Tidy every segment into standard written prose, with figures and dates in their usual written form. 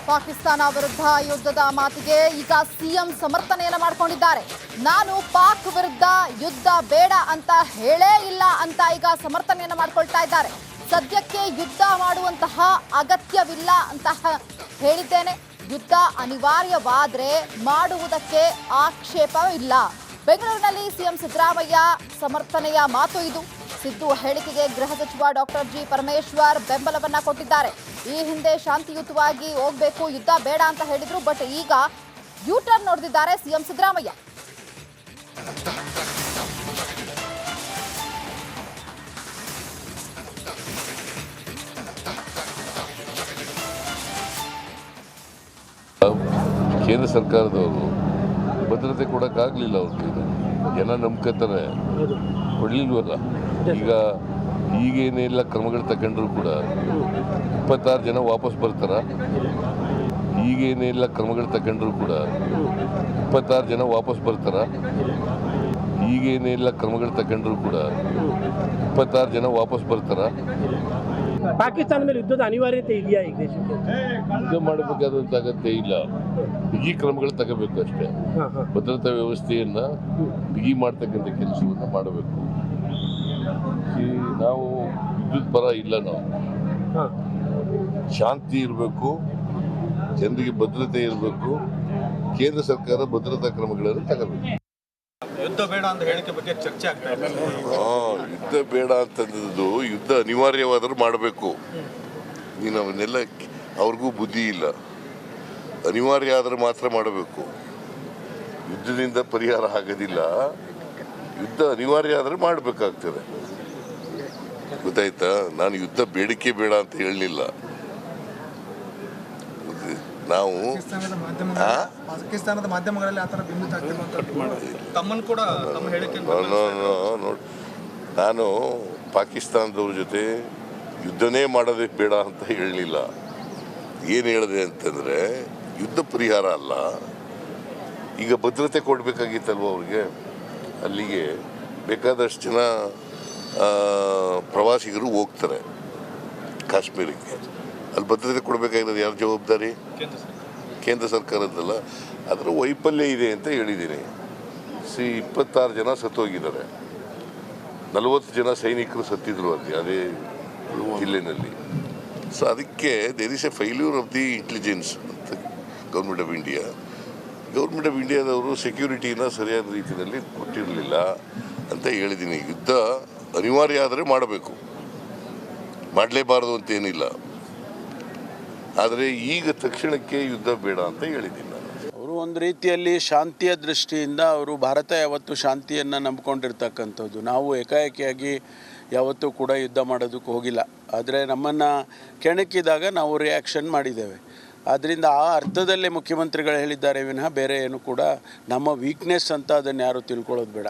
ಪಾಕಿಸ್ತಾನ ವಿರುದ್ಧ ಯುದ್ಧದ ಮಾತಿಗೆ ಈಗ ಸಿಎಂ ಸಮರ್ಥನೆಯನ್ನ ಮಾಡಿಕೊಂಡಿದ್ದಾರೆ. ನಾನು ಪಾಕ್ ವಿರುದ್ಧ ಯುದ್ಧ ಬೇಡ ಅಂತ ಹೇಳೇ ಇಲ್ಲ ಅಂತ ಈಗ ಸಮರ್ಥನೆಯನ್ನ ಮಾಡಿಕೊಳ್ತಾ ಇದ್ದಾರೆ. ಸದ್ಯಕ್ಕೆ ಯುದ್ಧ ಮಾಡುವಂತಹ ಅಗತ್ಯವಿಲ್ಲ ಅಂತ ಹೇಳಿದ್ದೇನೆ. ಯುದ್ಧ ಅನಿವಾರ್ಯವಾದರೆ ಮಾಡುವುದಕ್ಕೆ ಆಕ್ಷೇಪವಿಲ್ಲ. ಬೆಂಗಳೂರಿನಲ್ಲಿ ಸಿಎಂ ಸಿದ್ದರಾಮಯ್ಯ ಸಮರ್ಥನೆಯ ಮಾತು ಇದು. ಸಿದ್ದು ಹೇಳಿಕೆಗೆ ಗೃಹ ಸಚಿವ ಡಾಕ್ಟರ್ ಜಿ ಪರಮೇಶ್ವರ್ ಬೆಂಬಲವನ್ನ ಕೊಟ್ಟಿದ್ದಾರೆ. ಈ ಹಿಂದೆ ಶಾಂತಿಯುತವಾಗಿ ಹೋಗಬೇಕು, ಯುದ್ಧ ಬೇಡ ಅಂತ ಹೇಳಿದ್ರು. ಬಟ್ ಈಗ ಯೂ ಟರ್ನ್ ನೋಡಿದ್ದಾರೆ ಸಿಎಂ ಸಿದ್ದರಾಮಯ್ಯ. ಕೇಂದ್ರ ಸರ್ಕಾರದವರು ಭದ್ರತೆ ಕೊಡೋಕ್ಕಾಗಲಿಲ್ಲ. ಅವ್ರಿಗೆ ಜನ ನಂಬ್ಕೊತಾರೆ, ಕೊಡಲಿಲ್ವಲ್ಲ. ಈಗೇನೆಲ್ಲ ಕ್ರಮಗಳು ತಗೊಂಡ್ರು ಕೂಡ 26 ಜನ ವಾಪಸ್ ಬರ್ತಾರ. ಈಗೇನೆಲ್ಲ ಕ್ರಮಗಳು ತಗೊಂಡ್ರು ಕೂಡ 26 ಜನ ವಾಪಸ್ ಬರ್ತಾರ. ಈಗೇನೆಲ್ಲ ಕ್ರಮಗಳು ತಗೊಂಡ್ರು ಕೂಡ 26 ಜನ ವಾಪಸ್ ಬರ್ತಾರ. ಪಾಕಿಸ್ತಾನ ಮೇಲೆ ಯುದ್ಧದ ಅನಿವಾರ್ಯತೆ ಇದೆಯಾ? ಈಗ ದೇಶಕ್ಕೆ ಯುದ್ಧ ಮಾಡಬೇಕಾದಂತ ಅಗತ್ಯ ಇಲ್ಲ. ಬಿಗಿ ಕ್ರಮಗಳು ತಗೋಬೇಕಷ್ಟೇ. ಭದ್ರತಾ ವ್ಯವಸ್ಥೆಯನ್ನ ಬಿಗಿ ಮಾಡ್ತಕ್ಕಂಥ ಕೆಲಸವನ್ನ ಮಾಡಬೇಕು. ನಾವು ವಿದ್ಯುತ್ ಪರ ಇಲ್ಲ. ನಾವು ಶಾಂತಿ ಇರಬೇಕು, ಜನರಿಗೆ ಭದ್ರತೆ ಇರಬೇಕು. ಕೇಂದ್ರ ಸರ್ಕಾರ ಭದ್ರತಾ ಕ್ರಮಗಳನ್ನು ತಗೋಬೇಕು. ಯುದ್ಧ ಬೇಡ ಅಂತ ಹೇಳಿಕೆ ಬಗ್ಗೆ ಚರ್ಚೆ ಆಗ್ತಾ ಇದೆ. ಯುದ್ಧ ಬೇಡ ಅಂತಂದು ಯುದ್ಧ ಅನಿವಾರ್ಯವಾದರೂ ಮಾಡಬೇಕು. ನೀನು ಅವನ್ನೆಲ್ಲ ಅವ್ರಿಗೂ ಬುದ್ಧಿ ಇಲ್ಲ. ಅನಿವಾರ್ಯ ಆದರೆ ಮಾತ್ರ ಮಾಡಬೇಕು. ಯುದ್ಧದಿಂದ ಪರಿಹಾರ ಆಗೋದಿಲ್ಲ. ಯುದ್ಧ ಅನಿವಾರ್ಯ ಆದರೆ ಮಾಡಬೇಕಾಗ್ತದೆ. ಗೊತ್ತಾಯ್ತಾ? ನಾನು ಯುದ್ಧ ಬೇಡಿಕೆ ಬೇಡ ಅಂತ ಹೇಳಲಿಲ್ಲ. ನಾವು ಪಾಕಿಸ್ತಾನದ ಮಾಧ್ಯಮಗಳಲ್ಲಿ ಆತರ ಬಿಂಬಿತ ತಮ್ಮನ್ನು ಕೂಡ ತಮ್ಮ ಹೇಳಿಕೆ ನೋಡಿ, ನಾನು ಪಾಕಿಸ್ತಾನದವ್ರ ಜೊತೆ ಯುದ್ಧನೇ ಮಾಡೋದೇ ಬೇಡ ಅಂತ ಹೇಳಲಿಲ್ಲ. ಏನು ಹೇಳಿದೆ ಅಂತಂದರೆ, ಯುದ್ಧ ಪರಿಹಾರ ಅಲ್ಲ. ಈಗ ಭದ್ರತೆ ಕೊಡಬೇಕಾಗಿತ್ತಲ್ವ ಅವ್ರಿಗೆ. ಅಲ್ಲಿಗೆ ಬೇಕಾದಷ್ಟು ಜನ ಪ್ರವಾಸಿಗರು ಹೋಗ್ತಾರೆ ಕಾಶ್ಮೀರಕ್ಕೆ. ಅಲ್ಲಿ ಭದ್ರತೆ ಕೊಡಬೇಕಾಗಿರೋದು ಯಾರ ಜವಾಬ್ದಾರಿ? ಕೇಂದ್ರ ಸರ್ಕಾರದ್ದಲ್ಲ. ಅದರ ವೈಫಲ್ಯ ಇದೆ ಅಂತ ಹೇಳಿದ್ದೀನಿ. 26 ಜನ ಸತ್ತೋಗಿದ್ದಾರೆ. 40 ಜನ ಸೈನಿಕರು ಸತ್ತಿದ್ರು ಅದೇ ಜಿಲ್ಲೆನಲ್ಲಿ. ಸೊ ಅದಕ್ಕೆ there is a failure of the intelligence ಅಂತ government of India. Government of ಇಂಡಿಯಾದವರು ಸೆಕ್ಯೂರಿಟಿನ ಸರಿಯಾದ ರೀತಿಯಲ್ಲಿ ಕೊಟ್ಟಿರಲಿಲ್ಲ ಅಂತ ಹೇಳಿದ್ದೀನಿ. ಯುದ್ಧ ಅನಿವಾರ್ಯ ಆದರೆ ಮಾಡಬೇಕು, ಮಾಡಲೇಬಾರದು ಅಂತೇನಿಲ್ಲ. ಆದರೆ ಈಗ ತಕ್ಷಣಕ್ಕೆ ಯುದ್ಧ ಬೇಡ ಅಂತ ಹೇಳಿದ್ದೀನಿ ನಾನು. ಅವರು ಒಂದು ರೀತಿಯಲ್ಲಿ ಶಾಂತಿಯ ದೃಷ್ಟಿಯಿಂದ ಅವರು ಭಾರತ ಯಾವತ್ತೂ ಶಾಂತಿಯನ್ನು ನಂಬ್ಕೊಂಡಿರ್ತಕ್ಕಂಥದ್ದು. ನಾವು ಏಕಾಏಕಿಯಾಗಿ ಯಾವತ್ತೂ ಕೂಡ ಯುದ್ಧ ಮಾಡೋದಕ್ಕೆ ಹೋಗಿಲ್ಲ. ಆದರೆ ನಮ್ಮನ್ನು ಕೆಣಕಿದಾಗ ನಾವು ರಿಯಾಕ್ಷನ್ ಮಾಡಿದ್ದೇವೆ. ಆದ್ದರಿಂದ ಆ ಅರ್ಥದಲ್ಲೇ ಮುಖ್ಯಮಂತ್ರಿಗಳು ಹೇಳಿದ್ದಾರೆ ವಿನಃ ಬೇರೆ ಏನು ಕೂಡ ನಮ್ಮ ವೀಕ್ನೆಸ್ ಅಂತ ಅದನ್ನು ಯಾರು ತಿಳ್ಕೊಳ್ಳೋದು ಬೇಡ.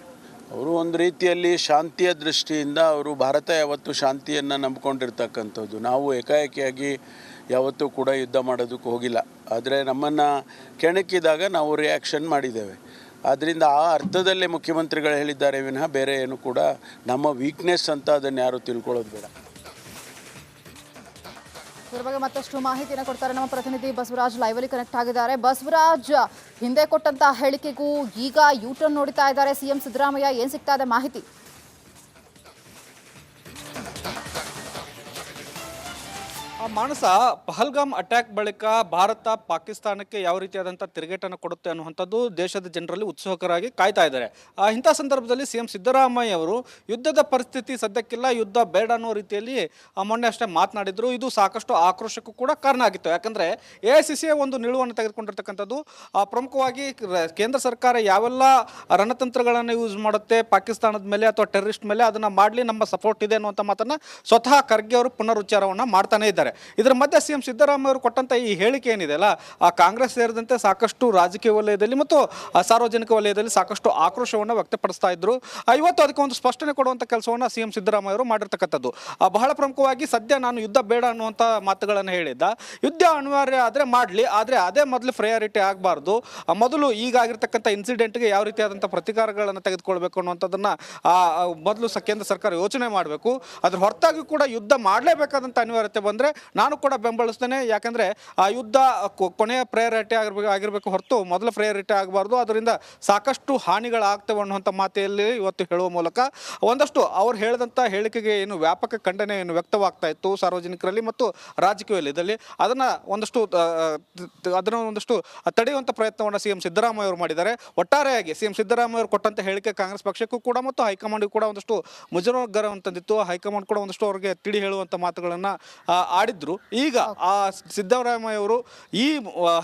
ಅವರು ಒಂದು ರೀತಿಯಲ್ಲಿ ಶಾಂತಿಯ ದೃಷ್ಟಿಯಿಂದ ಅವರು ಭಾರತ ಯಾವತ್ತೂ ಶಾಂತಿಯನ್ನು ನಂಬ್ಕೊಂಡಿರ್ತಕ್ಕಂಥದ್ದು. ನಾವು ಏಕಾಏಕಿಯಾಗಿ ಯಾವತ್ತೂ ಕೂಡ ಯುದ್ಧ ಮಾಡೋದಕ್ಕೆ ಹೋಗಿಲ್ಲ. ಆದರೆ ನಮ್ಮನ್ನು ಕೆಣಕಿದಾಗ ನಾವು ರಿಯಾಕ್ಷನ್ ಮಾಡಿದ್ದೇವೆ. ಆದ್ದರಿಂದ ಆ ಅರ್ಥದಲ್ಲೇ ಮುಖ್ಯಮಂತ್ರಿಗಳು ಹೇಳಿದ್ದಾರೆ ವಿನಃ ಬೇರೆ ಏನು ಕೂಡ ನಮ್ಮ ವೀಕ್ನೆಸ್ ಅಂತ ಅದನ್ನು ಯಾರು ತಿಳ್ಕೊಳ್ಳೋದು ಬೇಡ. ಇದರ ಬಗ್ಗೆ ಮತ್ತಷ್ಟು ಮಾಹಿತಿಯನ್ನು ಕೊಡ್ತಾರೆ ನಮ್ಮ ಪ್ರತಿನಿಧಿ ಬಸವರಾಜ್. ಲೈವಲ್ಲಿ ಕನೆಕ್ಟ್ ಆಗಿದ್ದಾರೆ. ಬಸವರಾಜ್, ಹಿಂದೆ ಕೊಟ್ಟಂತ ಹೇಳಿಕೆಗೂ ಈಗ ಯೂ ಟರ್ನ್ ನೋಡ್ತಾ ಇದ್ದಾರೆ ಸಿಎಂ ಸಿದ್ದರಾಮಯ್ಯ. ಏನ್ ಸಿಗ್ತಾ ಇದೆ ಮಾಹಿತಿ? ಮಾನಸ, ಪಹಲ್ಗಾಮ್ ಅಟ್ಯಾಕ್ ಬಳಿಕ ಭಾರತ ಪಾಕಿಸ್ತಾನಕ್ಕೆ ಯಾವ ರೀತಿಯಾದಂಥ ತಿರುಗೇಟನ್ನು ಕೊಡುತ್ತೆ ಅನ್ನುವಂಥದ್ದು ದೇಶದ ಜನರಲ್ಲಿ ಉತ್ಸುಕರಾಗಿ ಕಾಯ್ತಾ ಇದ್ದಾರೆ. ಇಂಥ ಸಂದರ್ಭದಲ್ಲಿ ಸಿಎಂ ಸಿದ್ದರಾಮಯ್ಯ ಅವರು ಯುದ್ಧದ ಪರಿಸ್ಥಿತಿ ಸದ್ಯಕ್ಕಿಲ್ಲ, ಯುದ್ಧ ಬೇಡ ಅನ್ನೋ ರೀತಿಯಲ್ಲಿ ಮೊನ್ನೆ ಅಷ್ಟೇ ಮಾತನಾಡಿದ್ರು. ಇದು ಸಾಕಷ್ಟು ಆಕ್ರೋಶಕ್ಕೂ ಕೂಡ ಕಾರಣ ಆಗಿತ್ತು. ಯಾಕಂದರೆ AICC ಒಂದು ನಿಲುವನ್ನು ತೆಗೆದುಕೊಂಡಿರ್ತಕ್ಕಂಥದ್ದು ಪ್ರಮುಖವಾಗಿ ಕೇಂದ್ರ ಸರ್ಕಾರ ಯಾವೆಲ್ಲ ರಣತಂತ್ರಗಳನ್ನು ಯೂಸ್ ಮಾಡುತ್ತೆ ಪಾಕಿಸ್ತಾನದ ಮೇಲೆ ಅಥವಾ ಟೆರರಿಸ್ಟ್ ಮೇಲೆ, ಅದನ್ನು ಮಾಡಲಿ, ನಮ್ಮ ಸಪೋರ್ಟ್ ಇದೆ ಅನ್ನುವಂಥ ಮಾತನ್ನು ಸ್ವತಃ ಖರ್ಗೆ ಅವರು ಪುನರುಚ್ಚಾರವನ್ನು ಮಾಡ್ತಾನೆ ಇದ್ದಾರೆ. ಇದರ ಮಧ್ಯೆ ಸಿಎಂ ಸಿದ್ದರಾಮಯ್ಯ ಅವರು ಕೊಟ್ಟಂತ ಈ ಹೇಳಿಕೆ ಏನಿದೆ ಅಲ್ಲ, ಕಾಂಗ್ರೆಸ್ ಸೇರಿದಂತೆ ಸಾಕಷ್ಟು ರಾಜಕೀಯ ವಲಯದಲ್ಲಿ ಮತ್ತು ಸಾರ್ವಜನಿಕ ವಲಯದಲ್ಲಿ ಸಾಕಷ್ಟು ಆಕ್ರೋಶವನ್ನು ವ್ಯಕ್ತಪಡಿಸ್ತಾ ಇದ್ರು. ಇವತ್ತು ಅದಕ್ಕೆ ಒಂದು ಸ್ಪಷ್ಟನೆ ಕೊಡುವಂಥ ಕೆಲಸವನ್ನು ಸಿಎಂ ಸಿದ್ದರಾಮಯ್ಯ ಅವರು ಮಾಡಿರ್ತಕ್ಕಂಥದ್ದು. ಬಹಳ ಪ್ರಮುಖವಾಗಿ ಸದ್ಯ ನಾನು ಯುದ್ಧ ಬೇಡ ಅನ್ನುವಂಥ ಮಾತುಗಳನ್ನು ಹೇಳಿದ್ದ. ಯುದ್ಧ ಅನಿವಾರ್ಯ ಆದರೆ ಮಾಡಲಿ, ಆದರೆ ಅದೇ ಮೊದಲು ಪ್ರಯಾರಿಟಿ ಆಗಬಾರ್ದು. ಮೊದಲು ಈಗಾಗಿರ್ತಕ್ಕಂಥ ಇನ್ಸಿಡೆಂಟ್ಗೆ ಯಾವ ರೀತಿಯಾದಂಥ ಪ್ರತಿಕಾರಗಳನ್ನು ತೆಗೆದುಕೊಳ್ಬೇಕು ಅನ್ನುವಂಥದ್ದನ್ನು ಮೊದಲು ಕೇಂದ್ರ ಸರ್ಕಾರ ಯೋಚನೆ ಮಾಡಬೇಕು. ಅದ್ರ ಹೊರತಾಗಿ ಕೂಡ ಯುದ್ಧ ಮಾಡಲೇಬೇಕಾದಂಥ ಅನಿವಾರ್ಯತೆ ಬಂದರೆ ನಾನು ಕೂಡ ಬೆಂಬಲಿಸ್ತೇನೆ. ಯಾಕಂದರೆ ಆ ಯುದ್ಧ ಕೊನೆಯ ಪ್ರಯಾರಿಟಿ ಆಗಿರಬೇಕು ಹೊರತು ಮೊದಲ ಪ್ರಯಾರಿಟಿ ಆಗಬಾರ್ದು. ಅದರಿಂದ ಸಾಕಷ್ಟು ಹಾನಿಗಳಾಗ್ತವೆ ಅನ್ನುವಂಥ ಮಾತೆಯಲ್ಲಿ ಇವತ್ತು ಹೇಳುವ ಮೂಲಕ ಒಂದಷ್ಟು ಅವ್ರು ಹೇಳಿದಂಥ ಹೇಳಿಕೆಗೆ ಏನು ವ್ಯಾಪಕ ಖಂಡನೆ ಏನು ವ್ಯಕ್ತವಾಗ್ತಾ ಇತ್ತು ಸಾರ್ವಜನಿಕರಲ್ಲಿ ಮತ್ತು ರಾಜಕೀಯ ವಲಯದಲ್ಲಿ, ಅದನ್ನು ಒಂದಷ್ಟು ತಡೆಯುವಂಥ ಪ್ರಯತ್ನವನ್ನು ಸಿ ಎಂ ಸಿದ್ದರಾಮಯ್ಯ ಅವರು ಮಾಡಿದ್ದಾರೆ. ಒಟ್ಟಾರೆಯಾಗಿ ಸಿ ಎಂ ಸಿದ್ದರಾಮಯ್ಯ ಅವರು ಕೊಟ್ಟಂಥ ಹೇಳಿಕೆ ಕಾಂಗ್ರೆಸ್ ಪಕ್ಷಕ್ಕೂ ಕೂಡ ಮತ್ತು ಹೈಕಮಾಂಡ್ಗೂ ಕೂಡ ಒಂದಷ್ಟು ಮುಜುಗರವನ್ನು ತಂದಿತ್ತು. ಹೈಕಮಾಂಡ್ ಕೂಡ ಒಂದಷ್ಟು ಅವರಿಗೆ ತಿಳಿ ಹೇಳುವಂಥ ಮಾತುಗಳನ್ನು ಆಡಿದ್ರು. ಈಗ ಆ ಸಿದ್ದರಾಮಯ್ಯ ಅವರು ಈ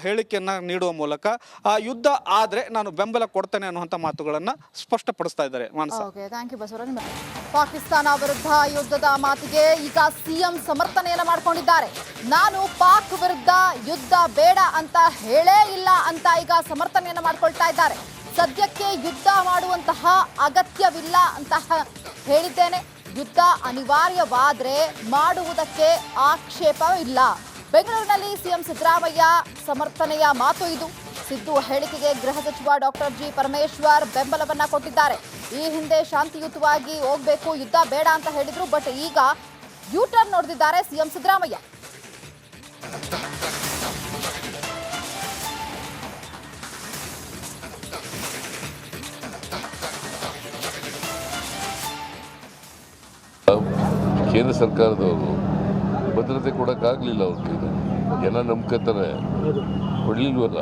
ಹೇಳಿಕೆಯನ್ನು ನೀಡುವ ಮೂಲಕ ಆ ಯುದ್ಧ ಆದರೆ ನಾನು ಬೆಂಬಲ ಕೊಡ್ತೇನೆ ಅನ್ನುವಂಥ ಮಾತುಗಳನ್ನು ಸ್ಪಷ್ಟಪಡಿಸ್ತಾ ಇದ್ದಾರೆ. ಮಾನಸ, ಥ್ಯಾಂಕ್ ಯು ಬಸವರಾಜ್. ಪಾಕಿಸ್ತಾನ ವಿರುದ್ಧ ಯುದ್ಧದ ಮಾತಿಗೆ ಈಗ ಸಿಎಂ ಸಮರ್ಥನೆಯನ್ನ ಮಾಡಿಕೊಂಡಿದ್ದಾರೆ. ನಾನು ಪಾಕ್ ವಿರುದ್ಧ ಯುದ್ಧ ಬೇಡ ಅಂತ ಹೇಳೇ ಇಲ್ಲ ಅಂತ ಈಗ ಸಮರ್ಥನೆಯನ್ನ ಮಾಡ್ಕೊಳ್ತಾ ಇದ್ದಾರೆ. ಸದ್ಯಕ್ಕೆ ಯುದ್ಧ ಮಾಡುವಂತಹ ಅಗತ್ಯವಿಲ್ಲ ಅಂತ ಹೇಳಿದ್ದೇನೆ. ಯುದ್ಧ ಅನಿವಾರ್ಯವಾದರೆ ಮಾಡುವುದಕ್ಕೆ ಆಕ್ಷೇಪವಿಲ್ಲ. ಬೆಂಗಳೂರಿನಲ್ಲಿ ಸಿಎಂ ಸಿದ್ದರಾಮಯ್ಯ ಸಮರ್ಥನೆಯ ಮಾತು ಇದು. ಸಿದ್ದು ಹೇಳಿಕೆಗೆ ಗೃಹ ಸಚಿವ ಡಾಕ್ಟರ್ ಜಿ ಪರಮೇಶ್ವರ್ ಬೆಂಬಲವನ್ನ ಕೊಟ್ಟಿದ್ದಾರೆ. ಈ ಹಿಂದೆ ಶಾಂತಿಯುತವಾಗಿ ಹೋಗಬೇಕು, ಯುದ್ಧ ಬೇಡ ಅಂತ ಹೇಳಿದ್ರು. ಬಟ್ ಈಗ ಯೂ ಟರ್ನ್ ನೋಡಿದ್ದಾರೆ ಸಿಎಂ ಸಿದ್ದರಾಮಯ್ಯ. ಕೇಂದ್ರ ಸರ್ಕಾರದವರು ಭದ್ರತೆ ಕೊಡೋಕ್ಕಾಗಲಿಲ್ಲ. ಅವ್ರಿಗೆ ಜನ ನಂಬ್ಕೊತಾರೆ, ಕೊಡಲಿಲ್ವಲ್ಲ.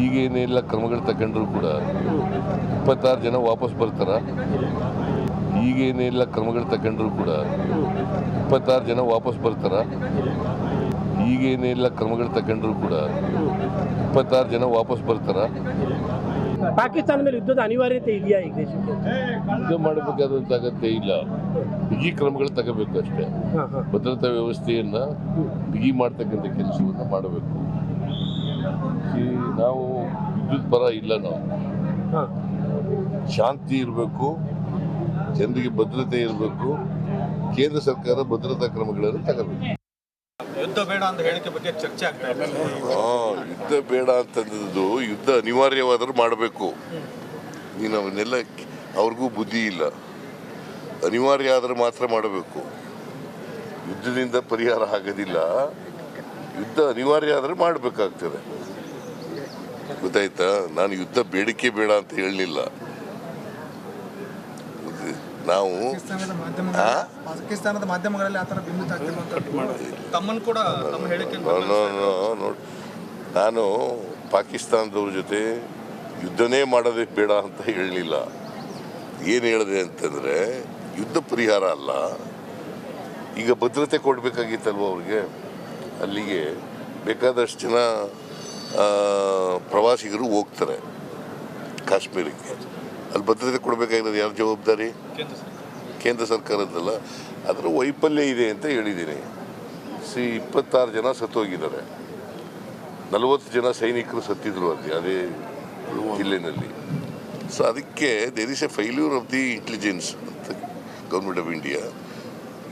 ಈಗೇನೆಲ್ಲ ಕ್ರಮಗಳು ತಗೊಂಡ್ರು ಕೂಡ 26 ಜನ ವಾಪಸ್ ಬರ್ತಾರ. ಈಗೇನೆಲ್ಲ ಕ್ರಮಗಳು ತಗೊಂಡ್ರು ಕೂಡ 26 ಜನ ವಾಪಸ್ ಬರ್ತಾರ. ಈಗೇನೆಲ್ಲ ಕ್ರಮಗಳು ತಗೊಂಡ್ರು ಕೂಡ 26 ಜನ ವಾಪಸ್ ಬರ್ತಾರ. ಪಾಕಿಸ್ತಾನ ಮೇಲೆ ಯುದ್ಧದ ಅನಿವಾರ್ಯತೆ ಇದೆಯಾ ಈಗ ದೇಶಕ್ಕೆ? ಯುದ್ಧ ಮಾಡಬೇಕಾದಂತ ಅಗತ್ಯ ಇಲ್ಲ. ಬಿಗಿ ಕ್ರಮಗಳು ತಗೋಬೇಕಷ್ಟೇ. ಭದ್ರತಾ ವ್ಯವಸ್ಥೆಯನ್ನ ಬಿಗಿ ಮಾಡ್ತಕ್ಕಂಥ ಕೆಲಸವನ್ನ ಮಾಡಬೇಕು. ನಾವು ವಿದ್ಯುತ್ ಪರ ಇಲ್ಲ. ನಾವು ಶಾಂತಿ ಇರಬೇಕು, ಜನರಿಗೆ ಭದ್ರತೆ ಇರಬೇಕು. ಕೇಂದ್ರ ಸರ್ಕಾರ ಭದ್ರತಾ ಕ್ರಮಗಳನ್ನು ತಗೋಬೇಕು. ಯುದ್ಧ ಬೇಡ ಅಂತ ಹೇಳಿಕೆ ಬಗ್ಗೆ ಚರ್ಚೆ ಆಗ್ತಾ ಇದೆ. ಯುದ್ಧ ಬೇಡ ಅಂತಂದು ಯುದ್ಧ ಅನಿವಾರ್ಯವಾದರೂ ಮಾಡಬೇಕು. ನೀನು ಅವನ್ನೆಲ್ಲ ಅವ್ರಿಗೂ ಬುದ್ಧಿ ಇಲ್ಲ. ಅನಿವಾರ್ಯ ಆದರೆ ಮಾತ್ರ ಮಾಡಬೇಕು. ಯುದ್ಧದಿಂದ ಪರಿಹಾರ ಆಗೋದಿಲ್ಲ. ಯುದ್ಧ ಅನಿವಾರ್ಯ ಆದರೆ ಮಾಡಬೇಕಾಗ್ತದೆ. ಗೊತ್ತಾಯ್ತಾ? ನಾನು ಯುದ್ಧ ಬೇಡಿಕೆ ಬೇಡ ಅಂತ ಹೇಳಲಿಲ್ಲ. ನಾವು ಪಾಕಿಸ್ತಾನದ ಮಾಧ್ಯಮಗಳಲ್ಲಿ ಆತರ ಬಿಂಬಿತ ತಮ್ಮನ್ನು ಕೂಡ ತಮ್ಮ ಹೇಳಿಕೆ ನೋಡಿ, ನಾನು ಪಾಕಿಸ್ತಾನದವ್ರ ಜೊತೆ ಯುದ್ಧನೇ ಮಾಡೋದೇ ಬೇಡ ಅಂತ ಹೇಳಲಿಲ್ಲ. ಏನು ಹೇಳಿದೆ ಅಂತಂದರೆ ಯುದ್ಧ ಪರಿಹಾರ ಅಲ್ಲ. ಈಗ ಭದ್ರತೆ ಕೊಡಬೇಕಾಗಿತ್ತಲ್ವ ಅವ್ರಿಗೆ. ಅಲ್ಲಿಗೆ ಬೇಕಾದಷ್ಟು ಜನ ಪ್ರವಾಸಿಗರು ಹೋಗ್ತಾರೆ ಕಾಶ್ಮೀರಕ್ಕೆ. ಅಲ್ಲಿ ಭದ್ರತೆ ಕೊಡಬೇಕಾಗಿರೋದು ಯಾರ ಜವಾಬ್ದಾರಿ? ಕೇಂದ್ರ ಸರ್ಕಾರದ್ದಲ್ಲ. ಅದರ ವೈಫಲ್ಯ ಇದೆ ಅಂತ ಹೇಳಿದ್ದೀನಿ. 26 ಜನ ಸತ್ತೋಗಿದ್ದಾರೆ. 40 ಜನ ಸೈನಿಕರು ಸತ್ತಿದ್ರು ಅದೇ ಜಿಲ್ಲೆನಲ್ಲಿ. ಸೊ ಅದಕ್ಕೆ there is a failure of the intelligence ಅಂತ government of India.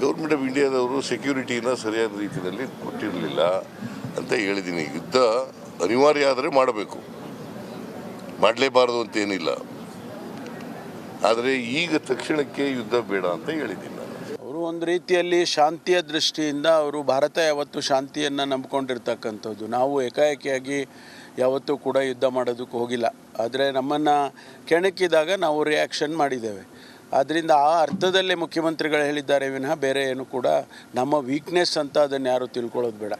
Government of ಇಂಡಿಯಾದವರು ಸೆಕ್ಯೂರಿಟಿನ ಸರಿಯಾದ ರೀತಿಯಲ್ಲಿ ಕೊಟ್ಟಿರಲಿಲ್ಲ ಅಂತ ಹೇಳಿದ್ದೀನಿ. ಯುದ್ಧ ಅನಿವಾರ್ಯ ಆದರೆ ಮಾಡಬೇಕು, ಮಾಡಲೇಬಾರದು ಅಂತೇನಿಲ್ಲ. ಆದರೆ ಈಗ ತಕ್ಷಣಕ್ಕೆ ಯುದ್ಧ ಬೇಡ ಅಂತ ಹೇಳಿದ್ದೀನಿ ನಾನು. ಅವರು ಒಂದು ರೀತಿಯಲ್ಲಿ ಶಾಂತಿಯ ದೃಷ್ಟಿಯಿಂದ ಅವರು ಭಾರತ ಯಾವತ್ತೂ ಶಾಂತಿಯನ್ನು ನಂಬ್ಕೊಂಡಿರ್ತಕ್ಕಂಥದ್ದು. ನಾವು ಏಕಾಏಕಿಯಾಗಿ ಯಾವತ್ತೂ ಕೂಡ ಯುದ್ಧ ಮಾಡೋದಕ್ಕೆ ಹೋಗಿಲ್ಲ. ಆದರೆ ನಮ್ಮನ್ನು ಕೆಣಕಿದಾಗ ನಾವು ರಿಯಾಕ್ಷನ್ ಮಾಡಿದ್ದೇವೆ. ಆದ್ದರಿಂದ ಆ ಅರ್ಥದಲ್ಲೇ ಮುಖ್ಯಮಂತ್ರಿಗಳು ಹೇಳಿದ್ದಾರೆ ವಿನಃ ಬೇರೆ ಏನು ಕೂಡ ನಮ್ಮ ವೀಕ್ನೆಸ್ ಅಂತ ಅದನ್ನು ಯಾರು ತಿಳ್ಕೊಳ್ಳೋದು ಬೇಡ.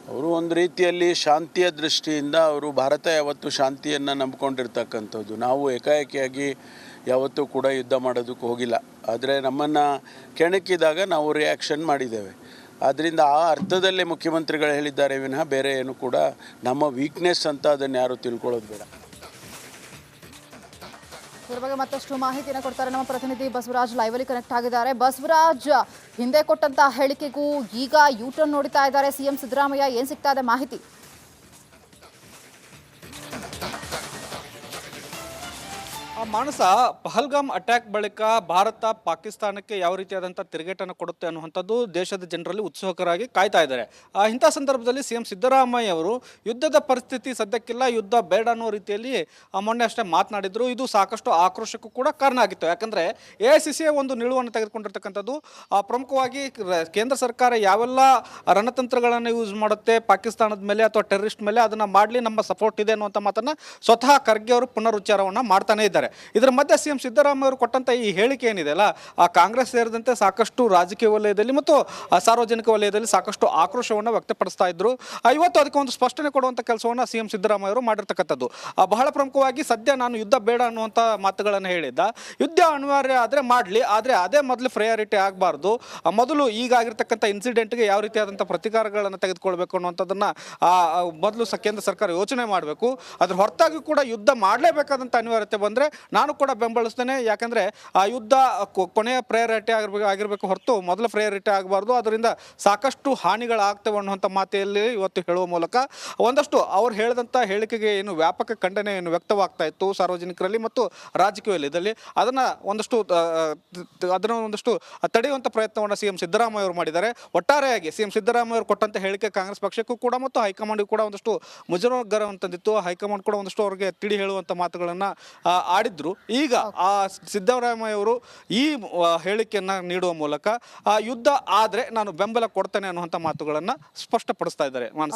ಅವರು ಒಂದು ರೀತಿಯಲ್ಲಿ ಶಾಂತಿಯ ದೃಷ್ಟಿಯಿಂದ ಅವರು ಭಾರತ ಯಾವತ್ತೂ ಶಾಂತಿಯನ್ನು ನಂಬ್ಕೊಂಡಿರ್ತಕ್ಕಂಥದ್ದು. ನಾವು ಏಕಾಏಕಿಯಾಗಿ ಯಾವತ್ತೂ ಕೂಡ ಯುದ್ಧ ಮಾಡೋದಕ್ಕೆ ಹೋಗಿಲ್ಲ. ಆದರೆ ನಮ್ಮನ್ನು ಕೆಣಕಿದಾಗ ನಾವು ರಿಯಾಕ್ಷನ್ ಮಾಡಿದ್ದೇವೆ. ಆದ್ದರಿಂದ ಆ ಅರ್ಥದಲ್ಲೇ ಮುಖ್ಯಮಂತ್ರಿಗಳು ಹೇಳಿದ್ದಾರೆ ವಿನಃ ಬೇರೆ ಏನು ಕೂಡ ನಮ್ಮ ವೀಕ್ನೆಸ್ ಅಂತ ಅದನ್ನು ಯಾರು ತಿಳ್ಕೊಳ್ಳೋದು ಬೇಡ. ಇದರ ಬಗ್ಗೆ ಮತ್ತಷ್ಟು ಮಾಹಿತಿಯನ್ನು ಕೊಡ್ತಾರೆ ನಮ್ಮ ಪ್ರತಿನಿಧಿ ಬಸವರಾಜ್, ಲೈವಲ್ಲಿ ಕನೆಕ್ಟ್ ಆಗಿದ್ದಾರೆ. ಬಸವರಾಜ್, ಹಿಂದೆ ಕೊಟ್ಟಂತಹ ಹೇಳಿಕೆಗೂ ಈಗ ಯೂ ಟರ್ನ್ ನೋಡ್ತಾ ಇದ್ದಾರೆ ಸಿಎಂ ಸಿದ್ದರಾಮಯ್ಯ. ಏನು ಸಿಗ್ತಾ ಇದೆ ಮಾಹಿತಿ? ಮಾನಸ, ಪಹಲ್ಗಾಮ್ ಅಟ್ಯಾಕ್ ಬಳಿಕ ಭಾರತ ಪಾಕಿಸ್ತಾನಕ್ಕೆ ಯಾವ ರೀತಿಯಾದಂಥ ತಿರುಗೇಟನ್ನು ಕೊಡುತ್ತೆ ಅನ್ನುವಂಥದ್ದು ದೇಶದ ಜನರಲ್ಲಿ ಉತ್ಸುಕರಾಗಿ ಕಾಯ್ತಾ ಇದ್ದಾರೆ. ಇಂಥ ಸಂದರ್ಭದಲ್ಲಿ ಸಿಎಂ ಸಿದ್ದರಾಮಯ್ಯ ಅವರು ಯುದ್ಧದ ಪರಿಸ್ಥಿತಿ ಸದ್ಯಕ್ಕಿಲ್ಲ, ಯುದ್ಧ ಬೇಡ ಅನ್ನೋ ರೀತಿಯಲ್ಲಿ ಮೊನ್ನೆ ಅಷ್ಟೇ ಮಾತನಾಡಿದ್ರು. ಇದು ಸಾಕಷ್ಟು ಆಕ್ರೋಶಕ್ಕೂ ಕೂಡ ಕಾರಣ ಆಗಿತ್ತು. ಯಾಕಂದರೆ AICC ಒಂದು ನಿಲುವನ್ನು ತೆಗೆದುಕೊಂಡಿರ್ತಕ್ಕಂಥದ್ದು ಪ್ರಮುಖವಾಗಿ ಕೇಂದ್ರ ಸರ್ಕಾರ ಯಾವೆಲ್ಲ ರಣತಂತ್ರಗಳನ್ನು ಯೂಸ್ ಮಾಡುತ್ತೆ ಪಾಕಿಸ್ತಾನದ ಮೇಲೆ ಅಥವಾ ಟೆರರಿಸ್ಟ್ ಮೇಲೆ, ಅದನ್ನು ಮಾಡಲಿ, ನಮ್ಮ ಸಪೋರ್ಟ್ ಇದೆ ಅನ್ನುವಂಥ ಮಾತನ್ನು ಸ್ವತಃ ಖರ್ಗೆ ಅವರು ಪುನರುಚ್ಚಾರವನ್ನು ಮಾಡ್ತಾನೆ ಇದ್ದಾರೆ. ಇದರ ಮಧ್ಯೆ ಸಿಎಂ ಸಿದ್ದರಾಮಯ್ಯ ಅವರು ಕೊಟ್ಟಂತ ಈ ಹೇಳಿಕೆ ಏನಿದೆ ಅಲ್ಲ, ಕಾಂಗ್ರೆಸ್ ಸೇರಿದಂತೆ ಸಾಕಷ್ಟು ರಾಜಕೀಯ ವಲಯದಲ್ಲಿ ಮತ್ತು ಸಾರ್ವಜನಿಕ ವಲಯದಲ್ಲಿ ಸಾಕಷ್ಟು ಆಕ್ರೋಶವನ್ನು ವ್ಯಕ್ತಪಡಿಸ್ತಾ ಇದ್ರು. ಇವತ್ತು ಅದಕ್ಕೆ ಒಂದು ಸ್ಪಷ್ಟನೆ ಕೊಡುವಂಥ ಕೆಲಸವನ್ನು ಸಿಎಂ ಸಿದ್ದರಾಮಯ್ಯ ಅವರು ಮಾಡಿರ್ತಕ್ಕಂಥದ್ದು. ಬಹಳ ಪ್ರಮುಖವಾಗಿ ಸದ್ಯ ನಾನು ಯುದ್ಧ ಬೇಡ ಅನ್ನುವಂಥ ಮಾತುಗಳನ್ನು ಹೇಳಿದ್ದ. ಯುದ್ಧ ಅನಿವಾರ್ಯ ಆದರೆ ಮಾಡಲಿ, ಆದರೆ ಅದೇ ಮೊದಲು ಪ್ರಯಾರಿಟಿ ಆಗಬಾರ್ದು. ಮೊದಲು ಈಗಾಗಿರ್ತಕ್ಕಂಥ ಇನ್ಸಿಡೆಂಟ್ಗೆ ಯಾವ ರೀತಿಯಾದಂಥ ಪ್ರತಿಕಾರಗಳನ್ನು ತೆಗೆದುಕೊಳ್ಬೇಕು ಅನ್ನುವಂಥದ್ದನ್ನು ಮೊದಲು ಕೇಂದ್ರ ಸರ್ಕಾರ ಯೋಚನೆ ಮಾಡಬೇಕು. ಅದ್ರ ಹೊರತಾಗಿ ಕೂಡ ಯುದ್ಧ ಮಾಡಲೇಬೇಕಾದಂಥ ಅನಿವಾರ್ಯತೆ ಬಂದರೆ ನಾನು ಕೂಡ ಬೆಂಬಲಿಸ್ತೇನೆ. ಯಾಕಂದರೆ ಆ ಯುದ್ಧ ಕೊನೆಯ ಪ್ರಯಾರಿಟಿ ಆಗಿರಬೇಕು ಹೊರತು ಮೊದಲ ಪ್ರಯಾರಿಟಿ ಆಗಬಾರ್ದು. ಅದರಿಂದ ಸಾಕಷ್ಟು ಹಾನಿಗಳಾಗ್ತವೆ ಅನ್ನುವಂಥ ಮಾತೆಯಲ್ಲಿ ಇವತ್ತು ಹೇಳುವ ಮೂಲಕ ಒಂದಷ್ಟು ಅವ್ರು ಹೇಳಿದಂಥ ಹೇಳಿಕೆಗೆ ಏನು ವ್ಯಾಪಕ ಖಂಡನೆ ಏನು ವ್ಯಕ್ತವಾಗ್ತಾ ಇತ್ತು ಸಾರ್ವಜನಿಕರಲ್ಲಿ ಮತ್ತು ರಾಜಕೀಯ ವಲಯದಲ್ಲಿ, ಅದನ್ನು ಒಂದಷ್ಟು ತಡೆಯುವಂಥ ಪ್ರಯತ್ನವನ್ನು ಸಿಎಂ ಸಿದ್ದರಾಮಯ್ಯ ಅವರು ಮಾಡಿದ್ದಾರೆ. ಒಟ್ಟಾರೆಯಾಗಿ ಸಿಎಂ ಸಿದ್ದರಾಮಯ್ಯ ಅವರು ಕೊಟ್ಟಂಥ ಹೇಳಿಕೆ ಕಾಂಗ್ರೆಸ್ ಪಕ್ಷಕ್ಕೂ ಕೂಡ ಮತ್ತು ಹೈಕಮಾಂಡ್ಗೂ ಕೂಡ ಒಂದಷ್ಟು ಮುಜುಗರವನ್ನು ತಂದಿತ್ತು. ಹೈಕಮಾಂಡ್ ಕೂಡ ಒಂದಷ್ಟು ಅವರಿಗೆ ತಿಳಿ ಹೇಳುವಂಥ ಮಾತುಗಳನ್ನು ಆಡಿದ್ರು. ಈಗ ಆ ಸಿದ್ದರಾಮಯ್ಯ ಅವರು ಈ ಹೇಳಿಕೆಯನ್ನು ನೀಡುವ ಮೂಲಕ ಯುದ್ಧ ಆದರೆ ನಾನು ಬೆಂಬಲ ಕೊಡ್ತೇನೆ ಅನ್ನುವಂಥ ಮಾತುಗಳನ್ನು ಸ್ಪಷ್ಟಪಡಿಸ್ತಾ ಇದ್ದಾರೆ.